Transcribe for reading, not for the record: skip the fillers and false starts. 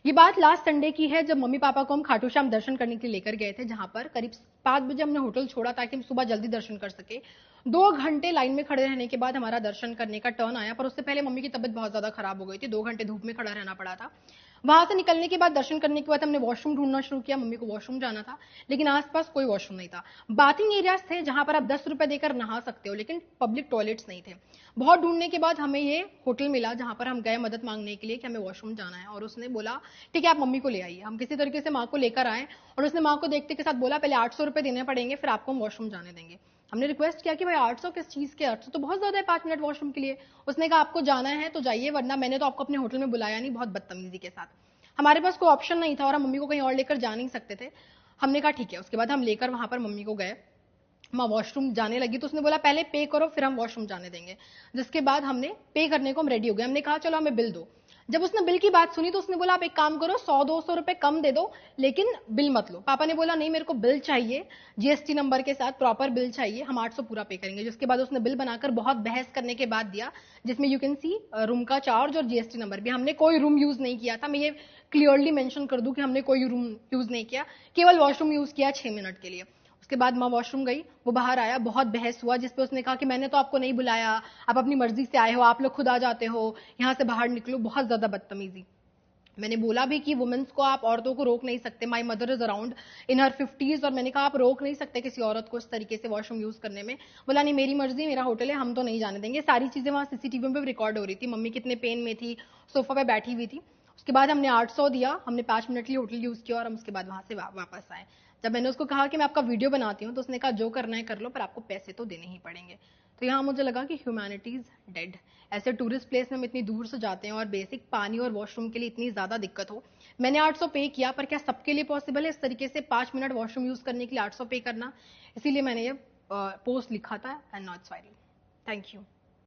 ये बात last Sunday की है, जब मम्मी पापा को हम खाटू श्याम दर्शन करने के लिए लेकर गए थे, जहां पर करीब 5 बजे हमने होटल छोड़ा ताकि हम सुबह जल्दी दर्शन कर सके। 2 घंटे लाइन में खड़े रहने के बाद हमारा दर्शन करने का टर्न आया, पर उससे पहले मम्मी की तबीयत बहुत ज्यादा खराब हो गई थी। 2 घंटे धूप में खड़ा रहना पड़ा था। वहां से निकलने के बाद, दर्शन करने के बाद हमने वॉशरूम ढूंढना शुरू किया। मम्मी को वॉशरूम जाना था, लेकिन आसपास कोई वॉशरूम नहीं था। बाथिंग एरियाज थे जहां पर आप 10 रुपए देकर नहा सकते हो, लेकिन पब्लिक टॉयलेट्स नहीं थे। बहुत ढूंढने के बाद हमें ये होटल मिला जहां पर हम गए मदद मांगने के लिए कि हमें वॉशरूम जाना है, और उसने बोला ठीक है आप मम्मी को ले आइए। हम किसी तरीके से माँ को लेकर आए, और उसने माँ को देखते के साथ बोला पहले 800 रुपए देने पड़ेंगे, फिर आपको हम वॉशरूम जाने देंगे। हमने रिक्वेस्ट किया कि भाई 800 किस चीज के, 800 तो बहुत ज्यादा है 5 मिनट वॉशरूम के लिए। उसने कहा आपको जाना है तो जाइए, वरना मैंने तो आपको अपने होटल में बुलाया नहीं, बहुत बदतमीजी के साथ। हमारे पास कोई ऑप्शन नहीं था और हम मम्मी को कहीं और लेकर जा नहीं सकते थे। हमने कहा ठीक है। उसके बाद हम लेकर वहां पर मम्मी को गए। माँ वॉशरूम जाने लगी तो उसने बोला पहले पे करो फिर हम वॉशरूम जाने देंगे। जिसके बाद हमने पे करने को हम रेडी हो गए। हमने कहा चलो हमें बिल दो। जब उसने बिल की बात सुनी तो उसने बोला आप एक काम करो 100-200 रुपए कम दे दो, लेकिन बिल मत लो। पापा ने बोला नहीं मेरे को बिल चाहिए, जीएसटी नंबर के साथ प्रॉपर बिल चाहिए, हम 800 पूरा पे करेंगे। जिसके बाद उसने बिल बनाकर बहुत बहस करने के बाद दिया, जिसमें यू कैन सी रूम का चार्ज और जीएसटी नंबर भी। हमने कोई रूम यूज नहीं किया था, मैं ये क्लियरली मेंशन कर दूं कि हमने कोई रूम यूज नहीं किया, केवल वॉशरूम यूज किया 6 मिनट के लिए। उसके बाद माँ वॉशरूम गई, वो बाहर आया, बहुत बहस हुआ, जिसपे उसने कहा कि मैंने तो आपको नहीं बुलाया, आप अपनी मर्जी से आए हो, आप लोग खुद आ जाते हो, यहाँ से बाहर निकलो। बहुत ज्यादा बदतमीजी। मैंने बोला भी कि वुमेन्स को, आप औरतों को रोक नहीं सकते। My mother is around in her 50s, और मैंने कहा आप रोक नहीं सकते किसी औरत को इस तरीके से वॉशरूम यूज करने में। बोला नहीं मेरी मर्जी, मेरा होटल है, हम तो नहीं जाने देंगे। सारी चीजें वहां सीसीटीवी में रिकॉर्ड हो रही थी। मम्मी कितने पेन में थी, सोफा पे बैठी हुई थी। उसके बाद हमने 800 दिया, हमने 5 मिनट के लिए होटल यूज किया और हम उसके बाद वहां से वापस आए। जब मैंने उसको कहा कि मैं आपका वीडियो बनाती हूँ, तो उसने कहा जो करना है कर लो, पर आपको पैसे तो देने ही पड़ेंगे। तो यहाँ मुझे लगा कि ह्यूमैनिटीज डेड। ऐसे टूरिस्ट प्लेस में हम इतनी दूर से जाते हैं और बेसिक पानी और वॉशरूम के लिए इतनी ज्यादा दिक्कत हो। मैंने 800 पे किया, पर क्या सबके लिए पॉसिबल है इस तरीके से 5 मिनट वॉशरूम यूज करने के लिए 800 पे करना? इसीलिए मैंने ये पोस्ट लिखा था and not final. Thank you.